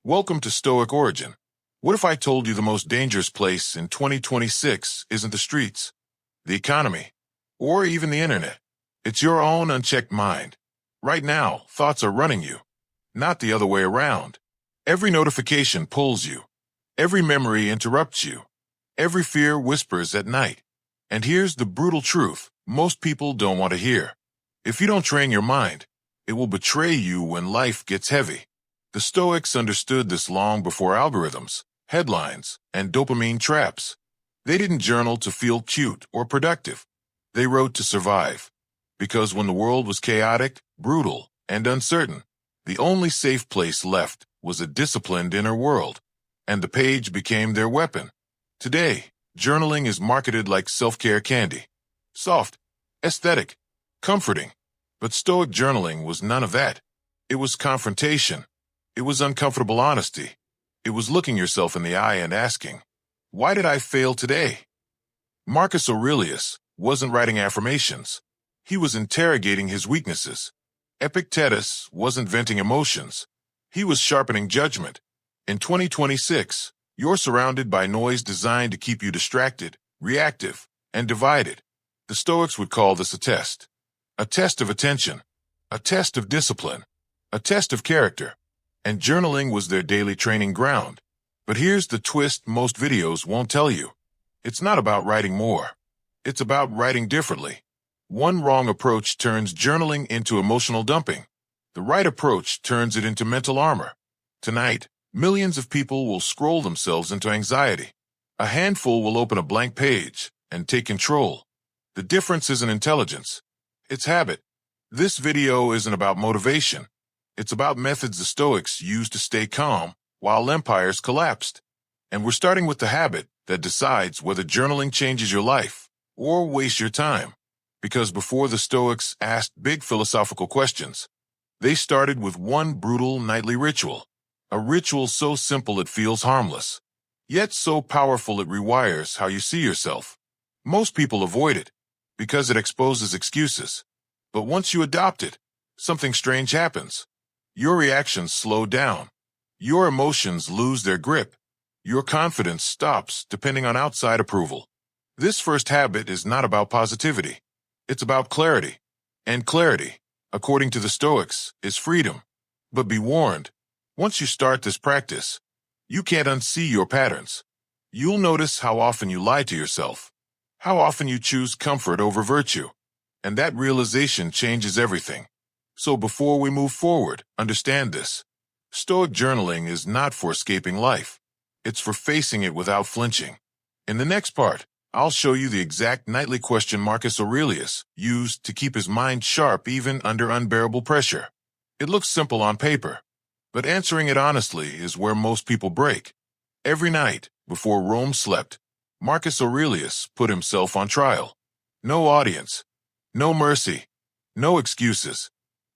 Welcome to Stoic Origin. What if I told you the most dangerous place in 2026 isn't the streets, the economy, or even the internet? It's your own unchecked mind. Right now, thoughts are running you, not the other way around. Every notification pulls you. Every memory interrupts you. Every fear whispers at night. And here's the brutal truth most people don't want to hear. If you don't train your mind, it will betray you when life gets heavy. The Stoics understood this long before algorithms, headlines, and dopamine traps. They didn't journal to feel cute or productive. They wrote to survive. Because when the world was chaotic, brutal, and uncertain, the only safe place left was a disciplined inner world, and the page became their weapon. Today, journaling is marketed like self-care candy. Soft, aesthetic, comforting. But Stoic journaling was none of that. It was confrontation. It was uncomfortable honesty. It was looking yourself in the eye and asking, why did I fail today? Marcus Aurelius wasn't writing affirmations. He was interrogating his weaknesses. Epictetus wasn't venting emotions. He was sharpening judgment. In 2026, you're surrounded by noise designed to keep you distracted, reactive, and divided. The Stoics would call this a test of attention, a test of discipline, a test of character. And journaling was their daily training ground. But here's the twist most videos won't tell you. It's not about writing more. It's about writing differently. One wrong approach turns journaling into emotional dumping. The right approach turns it into mental armor. Tonight, millions of people will scroll themselves into anxiety. A handful will open a blank page and take control. The difference isn't intelligence. It's habit. This video isn't about motivation. It's about methods the Stoics used to stay calm while empires collapsed. And we're starting with the habit that decides whether journaling changes your life or wastes your time. Because before the Stoics asked big philosophical questions, they started with one brutal nightly ritual. A ritual so simple it feels harmless, yet so powerful it rewires how you see yourself. Most people avoid it because it exposes excuses. But once you adopt it, something strange happens. Your reactions slow down. Your emotions lose their grip. Your confidence stops depending on outside approval. This first habit is not about positivity. It's about clarity. And clarity, according to the Stoics, is freedom. But be warned, once you start this practice, you can't unsee your patterns. You'll notice how often you lie to yourself, how often you choose comfort over virtue. And that realization changes everything. So before we move forward, understand this. Stoic journaling is not for escaping life. It's for facing it without flinching. In the next part, I'll show you the exact nightly question Marcus Aurelius used to keep his mind sharp even under unbearable pressure. It looks simple on paper, but answering it honestly is where most people break. Every night, before Rome slept, Marcus Aurelius put himself on trial. No audience, no mercy, no excuses.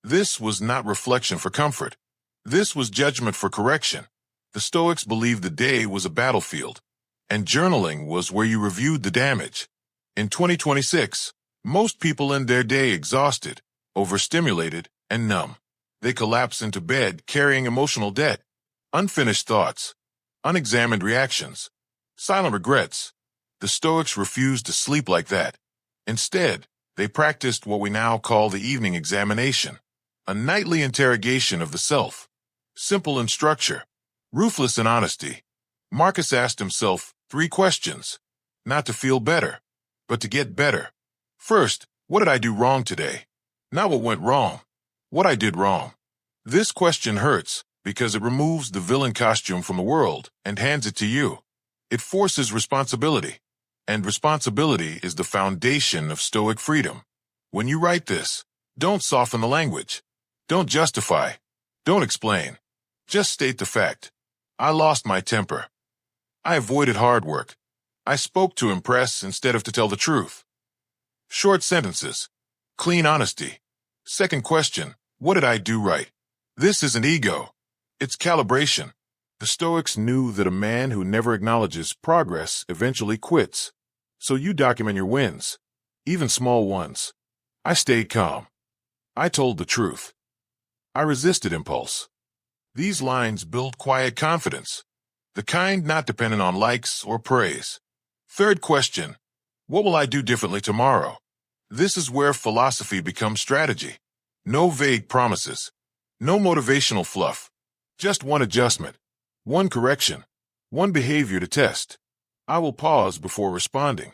This was not reflection for comfort. This was judgment for correction. The Stoics believed the day was a battlefield, and journaling was where you reviewed the damage. In 2026, most people end their day exhausted, overstimulated, and numb. They collapse into bed carrying emotional debt, unfinished thoughts, unexamined reactions, silent regrets. The Stoics refused to sleep like that. Instead, they practiced what we now call the evening examination. A nightly interrogation of the self. Simple in structure, ruthless in honesty. Marcus asked himself 3 questions, not to feel better, but to get better. First, what did I do wrong today? Not what went wrong, what I did wrong. This question hurts because it removes the villain costume from the world and hands it to you. It forces responsibility, and responsibility is the foundation of Stoic freedom. When you write this, don't soften the language. Don't justify. Don't explain. Just state the fact. I lost my temper. I avoided hard work. I spoke to impress instead of to tell the truth. Short sentences. Clean honesty. Second question, what did I do right? This isn't ego. It's calibration. The Stoics knew that a man who never acknowledges progress eventually quits. So you document your wins, even small ones. I stayed calm. I told the truth. I resisted impulse. These lines build quiet confidence, the kind not dependent on likes or praise. Third question, what will I do differently tomorrow? This is where philosophy becomes strategy. No vague promises, no motivational fluff, just one adjustment, one correction, one behavior to test. I will pause before responding.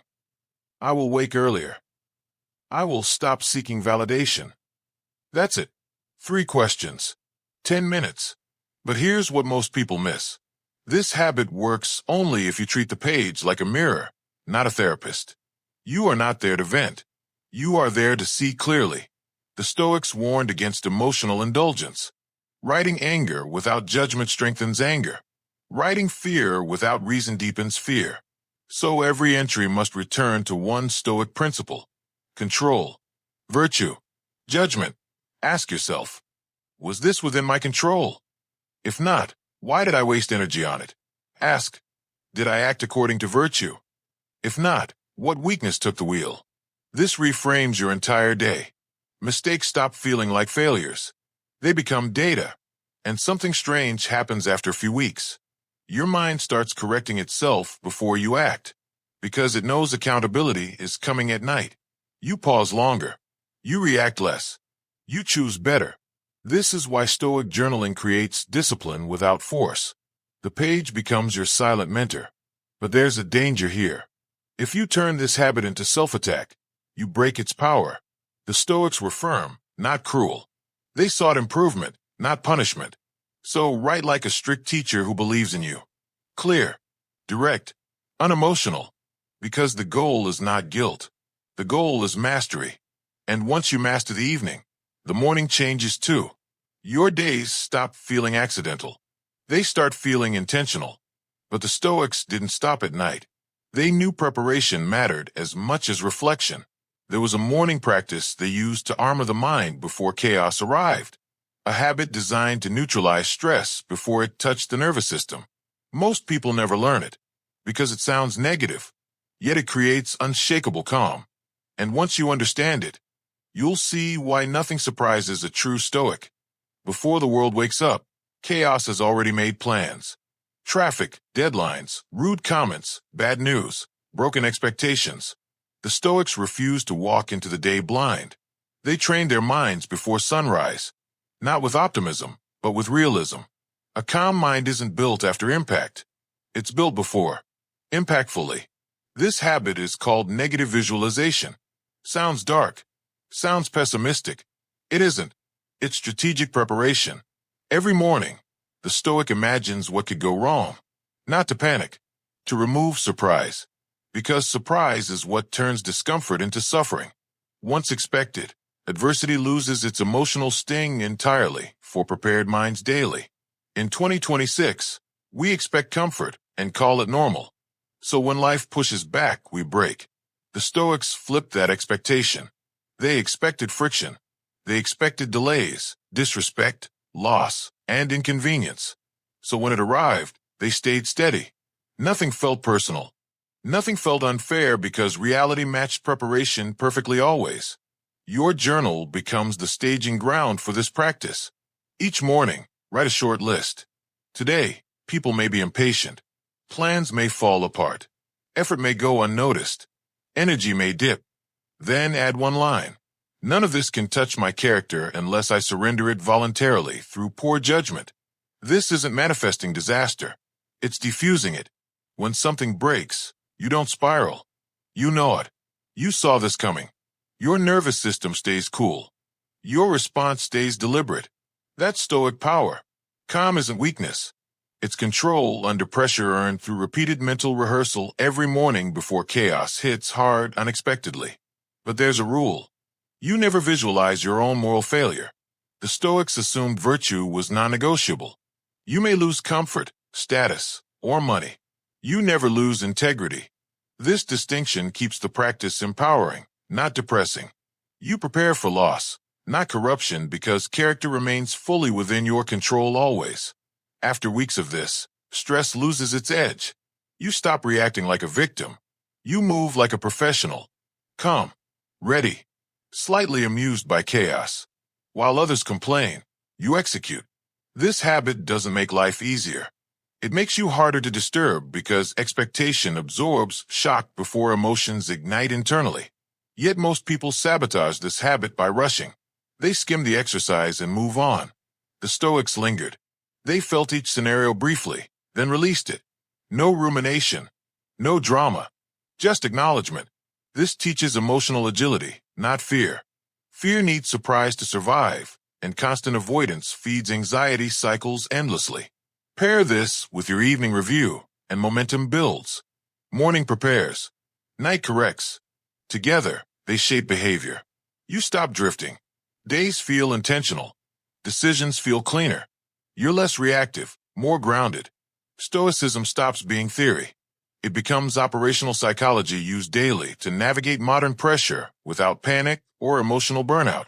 I will wake earlier. I will stop seeking validation. That's it. 3 questions. 10 minutes. But here's what most people miss. This habit works only if you treat the page like a mirror, not a therapist. You are not there to vent. You are there to see clearly. The Stoics warned against emotional indulgence. Writing anger without judgment strengthens anger. Writing fear without reason deepens fear. So every entry must return to one Stoic principle. Control. Virtue. Judgment. Ask yourself, was this within my control? If not, why did I waste energy on it? Ask, did I act according to virtue? If not, what weakness took the wheel? This reframes your entire day. Mistakes stop feeling like failures. They become data. And something strange happens after a few weeks. Your mind starts correcting itself before you act, because it knows accountability is coming at night. You pause longer. You react less. You choose better. This is why Stoic journaling creates discipline without force. The page becomes your silent mentor. But there's a danger here. If you turn this habit into self-attack, you break its power. The Stoics were firm, not cruel. They sought improvement, not punishment. So write like a strict teacher who believes in you. Clear, direct, unemotional. Because the goal is not guilt. The goal is mastery. And once you master the evening, the morning changes too. Your days stop feeling accidental. They start feeling intentional. But the Stoics didn't stop at night. They knew preparation mattered as much as reflection. There was a morning practice they used to armor the mind before chaos arrived. A habit designed to neutralize stress before it touched the nervous system. Most people never learn it because it sounds negative, yet it creates unshakable calm. And once you understand it, you'll see why nothing surprises a true Stoic. Before the world wakes up, chaos has already made plans. Traffic, deadlines, rude comments, bad news, broken expectations. The Stoics refused to walk into the day blind. They trained their minds before sunrise, not with optimism, but with realism. A calm mind isn't built after impact. It's built before, impactfully. This habit is called negative visualization. Sounds dark. Sounds pessimistic. It isn't. It's strategic preparation. Every morning, the Stoic imagines what could go wrong. Not to panic, to remove surprise. Because surprise is what turns discomfort into suffering. Once expected, adversity loses its emotional sting entirely for prepared minds daily. In 2026, we expect comfort and call it normal. So when life pushes back, we break. The Stoics flipped that expectation. They expected friction. They expected delays, disrespect, loss, and inconvenience. So when it arrived, they stayed steady. Nothing felt personal. Nothing felt unfair because reality matched preparation perfectly always. Your journal becomes the staging ground for this practice. Each morning, write a short list. Today, people may be impatient. Plans may fall apart. Effort may go unnoticed. Energy may dip. Then add one line. None of this can touch my character unless I surrender it voluntarily through poor judgment. This isn't manifesting disaster. It's diffusing it. When something breaks, you don't spiral. You know it. You saw this coming. Your nervous system stays cool. Your response stays deliberate. That's Stoic power. Calm isn't weakness. It's control under pressure earned through repeated mental rehearsal every morning before chaos hits hard unexpectedly. But there's a rule. You never visualize your own moral failure. The Stoics assumed virtue was non-negotiable. You may lose comfort, status, or money. You never lose integrity. This distinction keeps the practice empowering, not depressing. You prepare for loss, not corruption, because character remains fully within your control always. After weeks of this, stress loses its edge. You stop reacting like a victim. You move like a professional. Calm, ready, slightly amused by chaos. While others complain, you execute. This habit doesn't make life easier. It makes you harder to disturb because expectation absorbs shock before emotions ignite internally. Yet most people sabotage this habit by rushing. They skim the exercise and move on. The Stoics lingered. They felt each scenario briefly, then released it. No rumination, no drama, just acknowledgement. This teaches emotional agility, not fear. Fear needs surprise to survive, and constant avoidance feeds anxiety cycles endlessly. Pair this with your evening review, and momentum builds. Morning prepares. Night corrects. Together, they shape behavior. You stop drifting. Days feel intentional. Decisions feel cleaner. You're less reactive, more grounded. Stoicism stops being theory. It becomes operational psychology used daily to navigate modern pressure without panic or emotional burnout.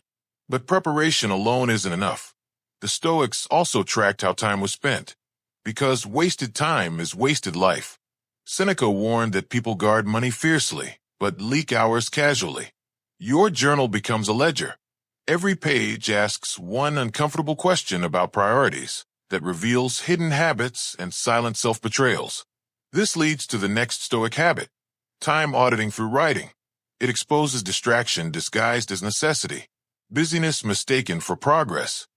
But preparation alone isn't enough. The Stoics also tracked how time was spent, because wasted time is wasted life. Seneca warned that people guard money fiercely, but leak hours casually. Your journal becomes a ledger. Every page asks one uncomfortable question about priorities that reveals hidden habits and silent self-betrayals. This leads to the next Stoic habit, time auditing through writing. It exposes distraction disguised as necessity, busyness mistaken for progress.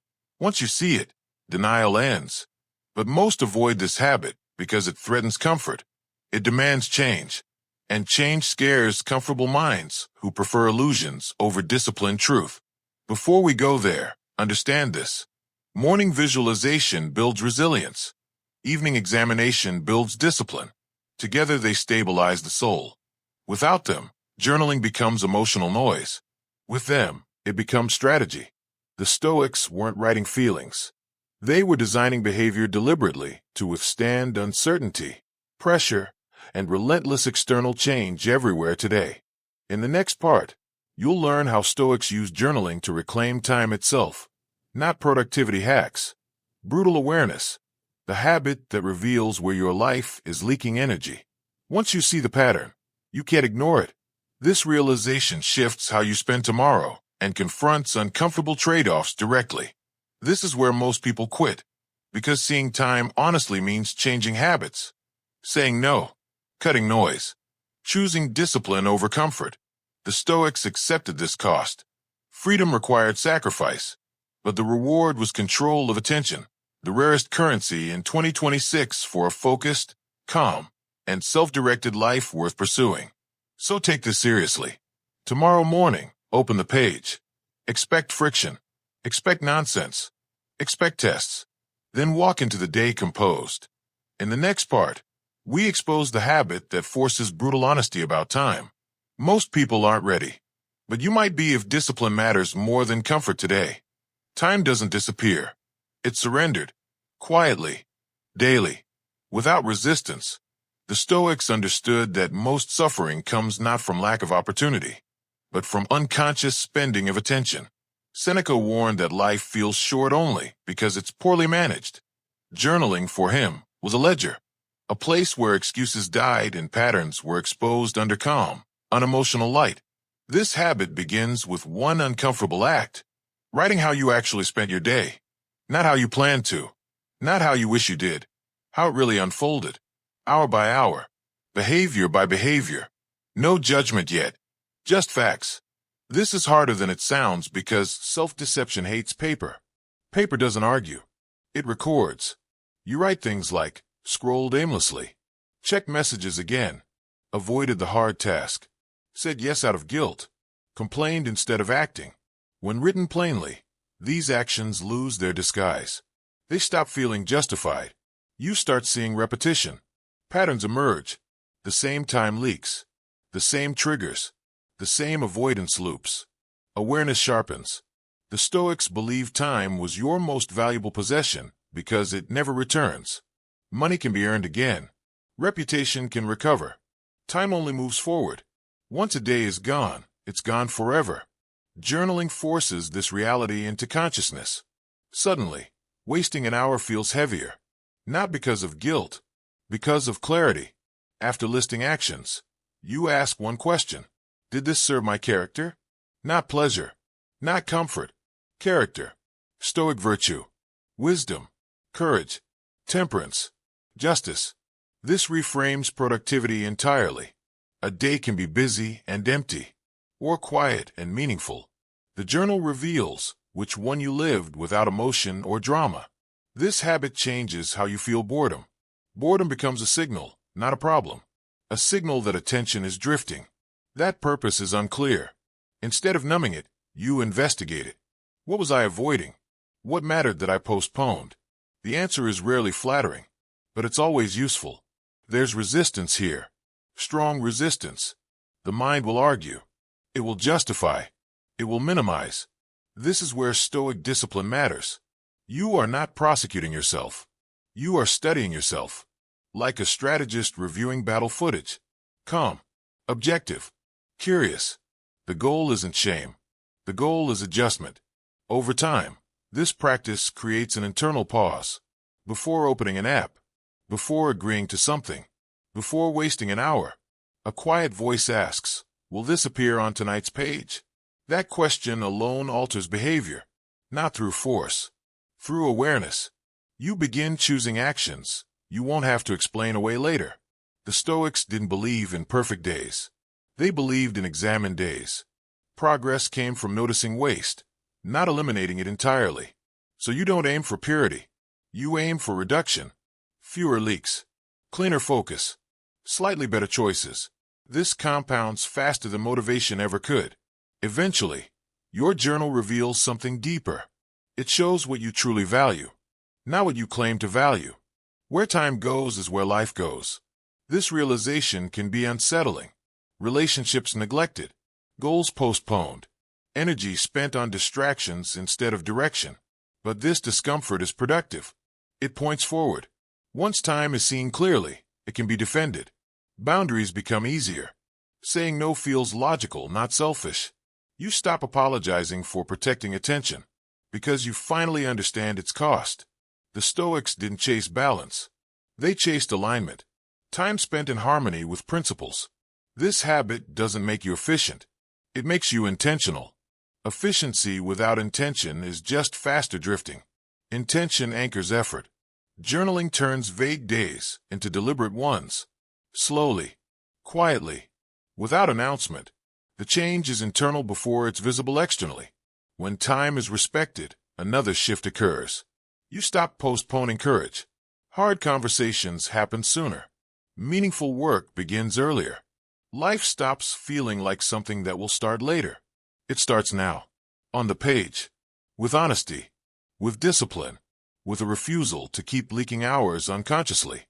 Once you see it, denial ends. But most avoid this habit because it threatens comfort. It demands change, and change scares comfortable minds who prefer illusions over disciplined truth. Before we go there, understand this. Morning visualization builds resilience. Evening examination builds discipline. Together they stabilize the soul. Without them, journaling becomes emotional noise. With them, it becomes strategy. The Stoics weren't writing feelings. They were designing behavior deliberately to withstand uncertainty, pressure, and relentless external change everywhere today. In the next part, you'll learn how Stoics use journaling to reclaim time itself, not productivity hacks, brutal awareness, the habit that reveals where your life is leaking energy. Once you see the pattern, you can't ignore it. This realization shifts how you spend tomorrow and confronts uncomfortable trade-offs directly. This is where most people quit, because seeing time honestly means changing habits, saying no, cutting noise, choosing discipline over comfort. The Stoics accepted this cost. Freedom required sacrifice, but the reward was control of attention, the rarest currency in 2026 for a focused, calm, and self-directed life worth pursuing. So take this seriously. Tomorrow morning, open the page. Expect friction. Expect nonsense. Expect tests. Then walk into the day composed. In the next part, we expose the habit that forces brutal honesty about time. Most people aren't ready, but you might be if discipline matters more than comfort today. Time doesn't disappear. It's surrendered, quietly, daily, without resistance. The Stoics understood that most suffering comes not from lack of opportunity, but from unconscious spending of attention. Seneca warned that life feels short only because it's poorly managed. Journaling for him was a ledger, a place where excuses died and patterns were exposed under calm, unemotional light. This habit begins with one uncomfortable act, writing how you actually spent your day. Not how you planned to, not how you wish you did, how it really unfolded, hour by hour, behavior by behavior. No judgment yet, just facts. This is harder than it sounds because self-deception hates paper. Paper doesn't argue. It records. You write things like, scrolled aimlessly, checked messages again, avoided the hard task, said yes out of guilt, complained instead of acting. When written plainly, these actions lose their disguise. They stop feeling justified. You start seeing repetition. Patterns emerge. The same time leaks. The same triggers. The same avoidance loops. Awareness sharpens. The Stoics believed time was your most valuable possession because it never returns. Money can be earned again. Reputation can recover. Time only moves forward. Once a day is gone, it's gone forever. Journaling forces this reality into consciousness. Suddenly, wasting an hour feels heavier. Not because of guilt, because of clarity. After listing actions, you ask one question. Did this serve my character? Not pleasure. Not comfort. Character. Stoic virtue. Wisdom. courage, temperance, justice. This reframes productivity entirely. A day can be busy and empty, or quiet and meaningful. The journal reveals which one you lived without emotion or drama. This habit changes how you feel boredom. Boredom becomes a signal, not a problem. A signal that attention is drifting. That purpose is unclear. Instead of numbing it, you investigate it. What was I avoiding? What mattered that I postponed? The answer is rarely flattering, but it's always useful. There's resistance here. Strong resistance. The mind will argue. It will justify. It will minimize. This is where Stoic discipline matters. You are not prosecuting yourself. You are studying yourself. Like a strategist reviewing battle footage. Calm. Objective. Curious. The goal isn't shame. The goal is adjustment. Over time, this practice creates an internal pause. Before opening an app, before agreeing to something, before wasting an hour, a quiet voice asks, will this appear on tonight's page? That question alone alters behavior, not through force, through awareness. You begin choosing actions you won't have to explain away later. The Stoics didn't believe in perfect days. They believed in examined days. Progress came from noticing waste, not eliminating it entirely. So you don't aim for purity. You aim for reduction. Fewer leaks. Cleaner focus. Slightly better choices. This compounds faster than motivation ever could. Eventually, your journal reveals something deeper. It shows what you truly value, not what you claim to value. Where time goes is where life goes. This realization can be unsettling. Relationships neglected. Goals postponed. Energy spent on distractions instead of direction. But this discomfort is productive. It points forward. Once time is seen clearly, it can be defended. Boundaries become easier. Saying no feels logical, not selfish. You stop apologizing for protecting attention, because you finally understand its cost. The Stoics didn't chase balance. They chased alignment. Time spent in harmony with principles. This habit doesn't make you efficient. It makes you intentional. Efficiency without intention is just faster drifting. Intention anchors effort. Journaling turns vague days into deliberate ones. Slowly, quietly, without announcement. The change is internal before it's visible externally. When time is respected, another shift occurs. You stop postponing courage. Hard conversations happen sooner. Meaningful work begins earlier. Life stops feeling like something that will start later. It starts now. On the page. With honesty. With discipline. With a refusal to keep leaking hours unconsciously.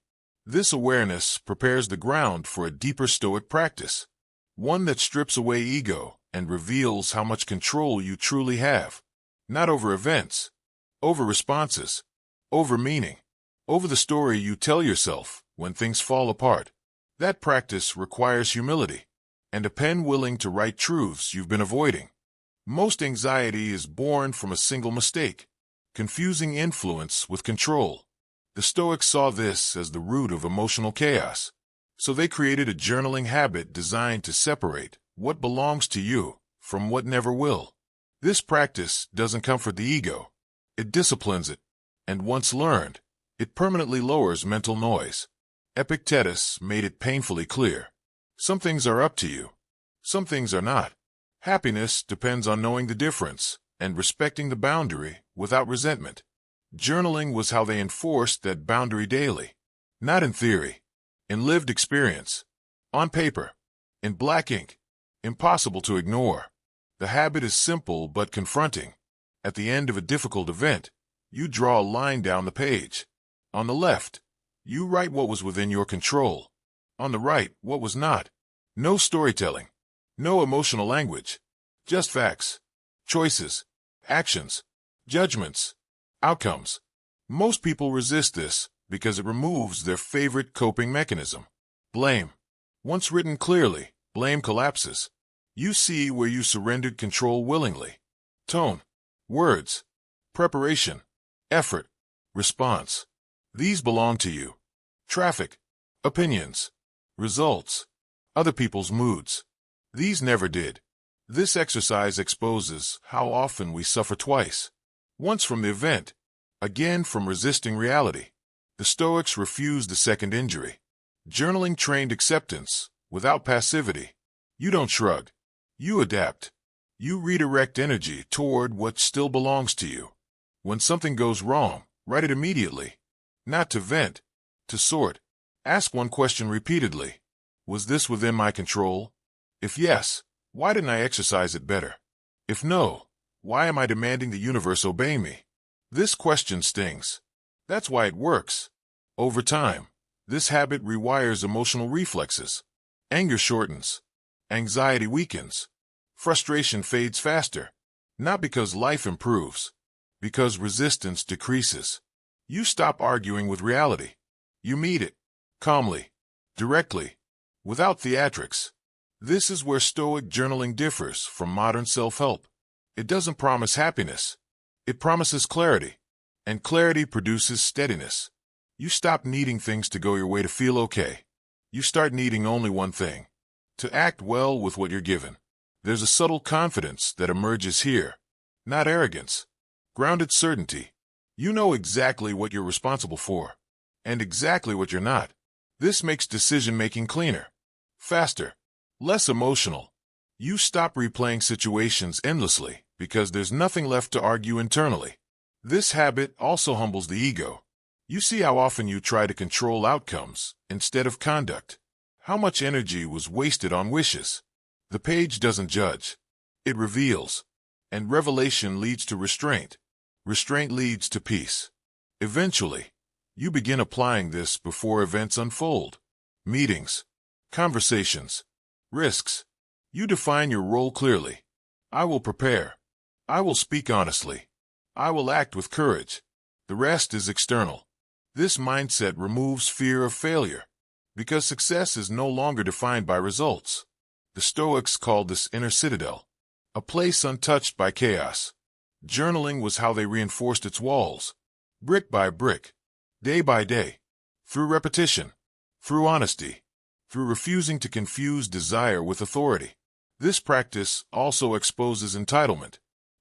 This awareness prepares the ground for a deeper Stoic practice. One that strips away ego and reveals how much control you truly have. Not over events. Over responses. Over meaning. Over the story you tell yourself when things fall apart. That practice requires humility and a pen willing to write truths you've been avoiding. Most anxiety is born from a single mistake, confusing influence with control. The Stoics saw this as the root of emotional chaos, so they created a journaling habit designed to separate what belongs to you from what never will. This practice doesn't comfort the ego, it disciplines it, and once learned, it permanently lowers mental noise. Epictetus made it painfully clear. Some things are up to you. Some things are not. Happiness depends on knowing the difference and respecting the boundary without resentment. Journaling was how they enforced that boundary daily. Not in theory. In lived experience. On paper. In black ink. Impossible to ignore. The habit is simple but confronting. At the end of a difficult event, you draw a line down the page. On the left, you write what was within your control. On the right, what was not. No storytelling. No emotional language. Just facts. Choices. Actions. Judgments. Outcomes. Most people resist this because it removes their favorite coping mechanism. Blame. Once written clearly, blame collapses. You see where you surrendered control willingly. Tone. Words. Preparation. Effort. Response. These belong to you. Traffic. Opinions. Results. Other people's moods. These never did. This exercise exposes how often we suffer twice. Once from the event, Again, from resisting reality. The Stoics refused the second injury. Journaling trained acceptance, without passivity. You don't shrug. You adapt. You redirect energy toward what still belongs to you. When something goes wrong, write it immediately. Not to vent, to sort. Ask one question repeatedly. Was this within my control? If yes, why didn't I exercise it better? If no, why am I demanding the universe obey me? This question stings. That's why it works. Over time, this habit rewires emotional reflexes. Anger shortens. Anxiety weakens. Frustration fades faster. Not because life improves, because resistance decreases. You stop arguing with reality. You meet it, calmly, directly, without theatrics. This is where Stoic journaling differs from modern self-help. It doesn't promise happiness. It promises clarity, and clarity produces steadiness. You stop needing things to go your way to feel okay. You start needing only one thing: to act well with what you're given. There's a subtle confidence that emerges here. Not arrogance. Grounded certainty. You know exactly what you're responsible for, and exactly what you're not. This makes decision-making cleaner, faster, less emotional. You stop replaying situations endlessly because there's nothing left to argue internally. This habit also humbles the ego. You see how often you try to control outcomes instead of conduct. How much energy was wasted on wishes. The page doesn't judge. It reveals. And revelation leads to restraint. Restraint leads to peace. Eventually, you begin applying this before events unfold. Meetings, conversations, risks. You define your role clearly. I will prepare. I will speak honestly. I will act with courage. The rest is external. This mindset removes fear of failure, because success is no longer defined by results. The Stoics called this inner citadel, a place untouched by chaos. Journaling was how they reinforced its walls, brick by brick, day by day, through repetition, through honesty, through refusing to confuse desire with authority. This practice also exposes entitlement,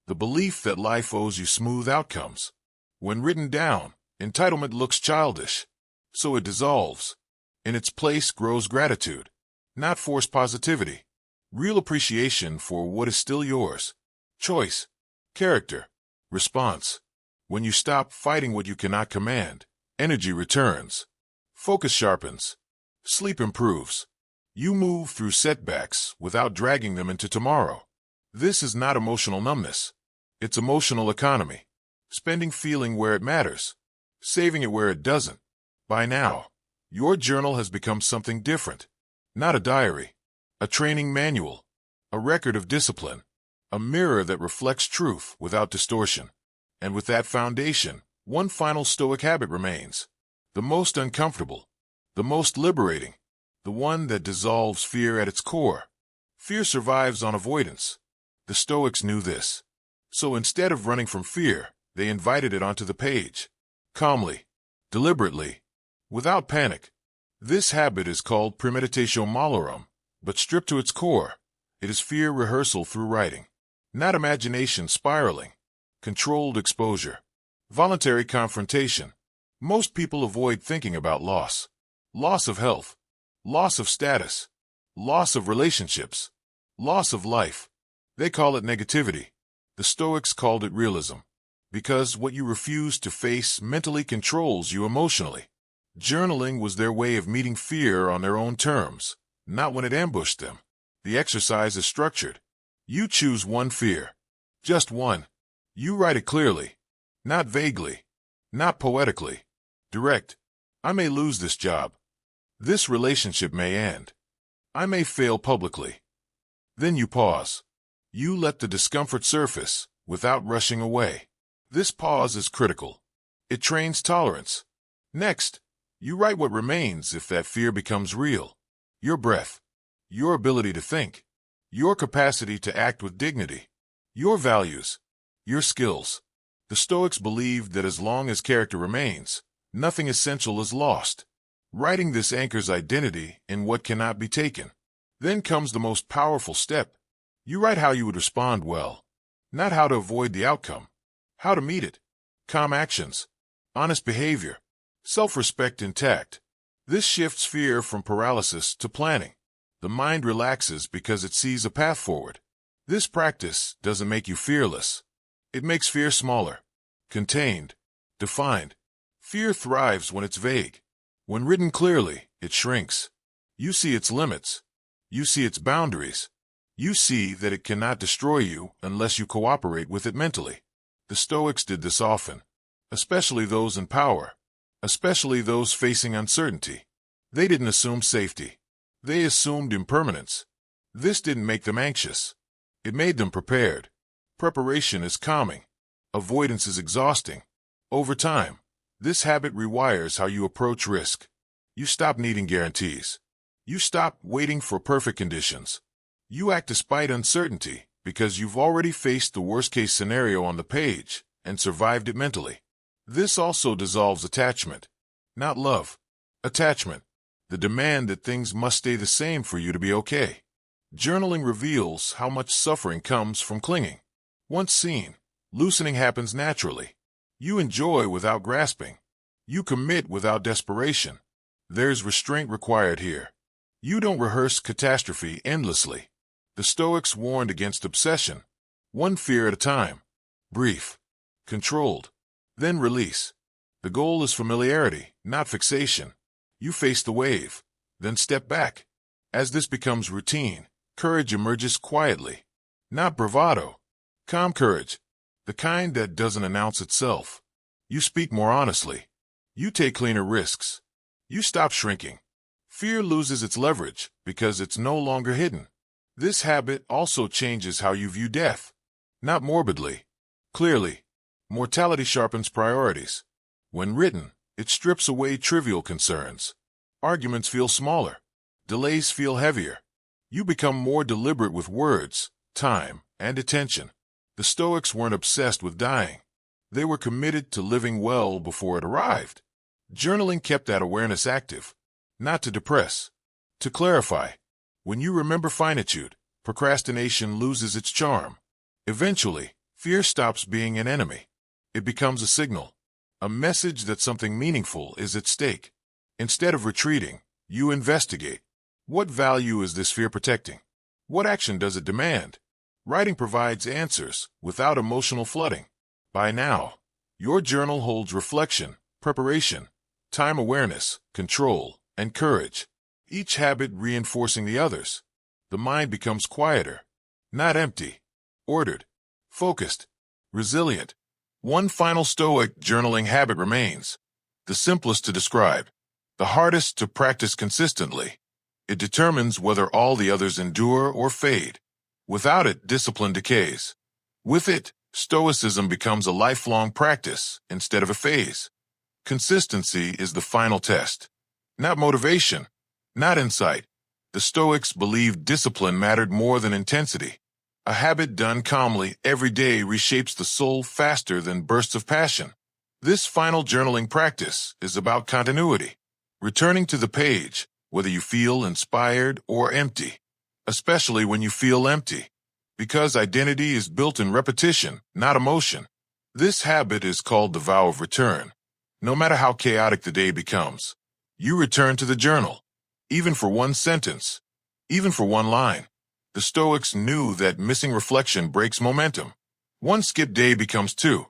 the belief that life owes you smooth outcomes. When written down, entitlement looks childish, so it dissolves. In its place grows gratitude, not forced positivity, real appreciation for what is still yours. Choice, character, response. When you stop fighting what you cannot command, energy returns, focus sharpens, sleep improves. You move through setbacks without dragging them into tomorrow. This is not emotional numbness. It's emotional economy. Spending feeling where it matters, saving it where it doesn't. By now, your journal has become something different. Not a diary, a training manual, a record of discipline, a mirror that reflects truth without distortion. And with that foundation, one final Stoic habit remains. The most uncomfortable, the most liberating, the one that dissolves fear at its core. Fear survives on avoidance. The Stoics knew this. So instead of running from fear, they invited it onto the page. Calmly, deliberately, without panic. This habit is called premeditatio malorum, but stripped to its core, it is fear rehearsal through writing. Not imagination spiraling. Controlled exposure. Voluntary confrontation. Most people avoid thinking about loss. Loss of health. Loss of status. Loss of relationships. Loss of life. They call it negativity. The Stoics called it realism. Because what you refuse to face mentally controls you emotionally. Journaling was their way of meeting fear on their own terms, not when it ambushed them. The exercise is structured. You choose one fear. Just one. You write it clearly. Not vaguely. Not poetically. Direct. I may lose this job. This relationship may end. I may fail publicly. Then you pause. You let the discomfort surface without rushing away. This pause is critical. It trains tolerance. Next, you write what remains if that fear becomes real. Your breath. Your ability to think. Your capacity to act with dignity. Your values. Your skills. The Stoics believed that as long as character remains, nothing essential is lost. Writing this anchors identity in what cannot be taken. Then comes the most powerful step. You write how you would respond well. Not how to avoid the outcome. How to meet it. Calm actions. honest behavior, self-respect intact. This shifts fear from paralysis to planning. The mind relaxes because it sees a path forward. This practice doesn't make you fearless. It makes fear smaller, contained, defined. Fear thrives when it's vague. When written clearly, it shrinks. You see its limits. You see its boundaries. You see that it cannot destroy you unless you cooperate with it mentally. The Stoics did this often, especially those in power, especially those facing uncertainty. They didn't assume safety. They assumed impermanence. This didn't make them anxious. It made them prepared. Preparation is calming. Avoidance is exhausting. Over time, this habit rewires how you approach risk. You stop needing guarantees. You stop waiting for perfect conditions. You act despite uncertainty because you've already faced the worst-case scenario on the page and survived it mentally. This also dissolves attachment, not love. Attachment, the demand that things must stay the same for you to be okay. Journaling reveals how much suffering comes from clinging. Once seen, loosening happens naturally. You enjoy without grasping. You commit without desperation. There's restraint required here. You don't rehearse catastrophe endlessly. The Stoics warned against obsession. One fear at a time. Brief. Controlled. Then release. The goal is familiarity, not fixation. You face the wave, then step back. As this becomes routine, courage emerges quietly. Not bravado. Calm courage. The kind that doesn't announce itself. You speak more honestly. You take cleaner risks. You stop shrinking. Fear loses its leverage because it's no longer hidden. This habit also changes how you view death. Not morbidly. Clearly. Mortality sharpens priorities. When written, it strips away trivial concerns. Arguments feel smaller. Delays feel heavier. You become more deliberate with words, time, and attention. The Stoics weren't obsessed with dying. They were committed to living well before it arrived. Journaling kept that awareness active. Not to depress. To clarify. When you remember finitude, procrastination loses its charm. Eventually, fear stops being an enemy. It becomes a signal, a message that something meaningful is at stake. Instead of retreating, you investigate. What value is this fear protecting? What action does it demand? Writing provides answers without emotional flooding. By now, your journal holds reflection, preparation, time awareness, control, and courage. Each habit reinforcing the others. The mind becomes quieter, not empty, ordered, focused, resilient. One final Stoic journaling habit remains, the simplest to describe, the hardest to practice consistently. It determines whether all the others endure or fade. Without it, discipline decays. With it, Stoicism becomes a lifelong practice instead of a phase. Consistency is the final test. Not motivation, not insight. The Stoics believed discipline mattered more than intensity. A habit done calmly every day reshapes the soul faster than bursts of passion. This final journaling practice is about continuity, returning to the page, whether you feel inspired or empty, especially when you feel empty, because identity is built in repetition, not emotion. This habit is called the vow of return. No matter how chaotic the day becomes, you return to the journal, even for one sentence, even for one line. The Stoics knew that missing reflection breaks momentum. One skipped day becomes two.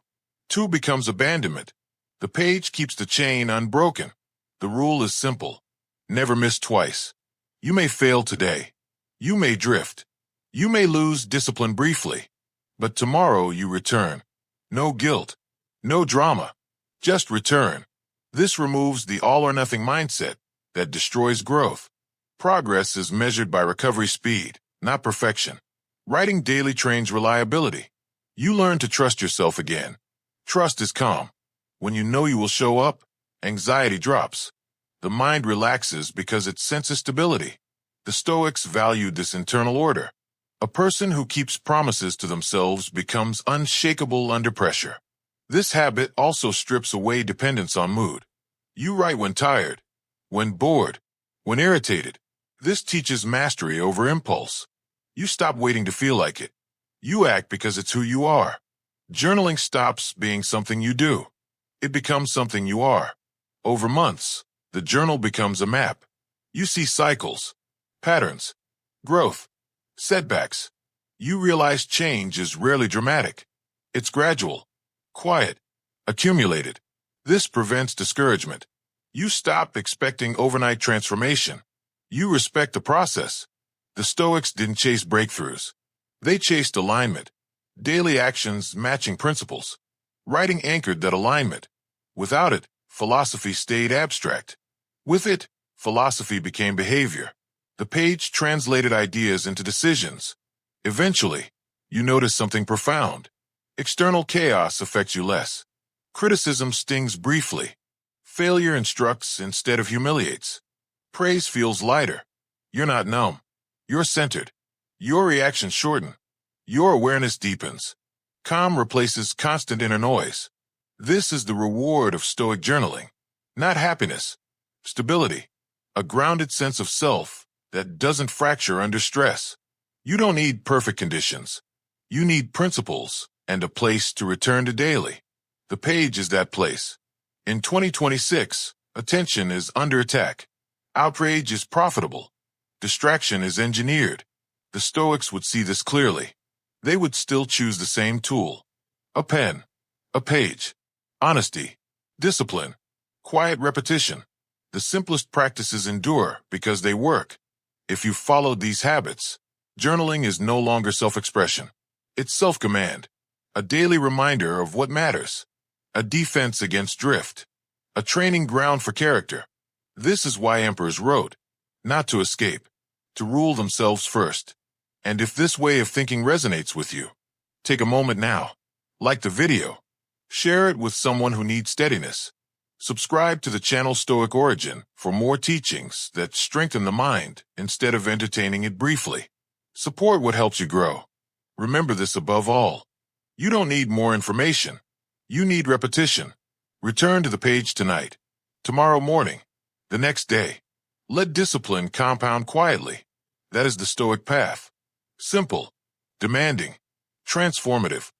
Two becomes abandonment. The page keeps the chain unbroken. The rule is simple. Never miss twice. You may fail today. You may drift. You may lose discipline briefly. But tomorrow you return. No guilt. No drama. Just return. This removes the all-or-nothing mindset that destroys growth. Progress is measured by recovery speed, not perfection. Writing daily trains reliability. You learn to trust yourself again. Trust is calm. When you know you will show up, anxiety drops. The mind relaxes because it senses stability. The Stoics valued this internal order. A person who keeps promises to themselves becomes unshakable under pressure. This habit also strips away dependence on mood. You write when tired, when bored, when irritated. This teaches mastery over impulse. You stop waiting to feel like it. You act because it's who you are. Journaling stops being something you do. It becomes something you are. Over months, the journal becomes a map. You see cycles, patterns, growth, setbacks. You realize change is rarely dramatic. It's gradual, quiet, accumulated. This prevents discouragement. You stop expecting overnight transformation. You respect the process. The Stoics didn't chase breakthroughs. They chased alignment. Daily actions matching principles. Writing anchored that alignment. Without it, philosophy stayed abstract. With it, philosophy became behavior. The page translated ideas into decisions. Eventually, you notice something profound. External chaos affects you less. Criticism stings briefly. Failure instructs instead of humiliates. Praise feels lighter. You're not numb. You're centered. Your reactions shorten. Your awareness deepens. Calm replaces constant inner noise. This is the reward of Stoic journaling. Not happiness. Stability. A grounded sense of self that doesn't fracture under stress. You don't need perfect conditions. You need principles and a place to return to daily. The page is that place. In 2026, attention is under attack. Outrage is profitable. Distraction is engineered. The Stoics would see this clearly. They would still choose the same tool. A pen. A page. Honesty. Discipline. Quiet repetition. The simplest practices endure because they work. If you follow these habits, journaling is no longer self-expression. It's self-command. A daily reminder of what matters. A defense against drift. A training ground for character. This is why emperors wrote. Not to escape. To rule themselves first. And if this way of thinking resonates with you, take a moment now. Like the video. Share it with someone who needs steadiness. Subscribe to the channel Stoic Origin for more teachings that strengthen the mind instead of entertaining it briefly. Support what helps you grow. Remember this above all. You don't need more information. You need repetition. Return to the page tonight, tomorrow morning, the next day. Let discipline compound quietly. That is the Stoic path. Simple, demanding, transformative.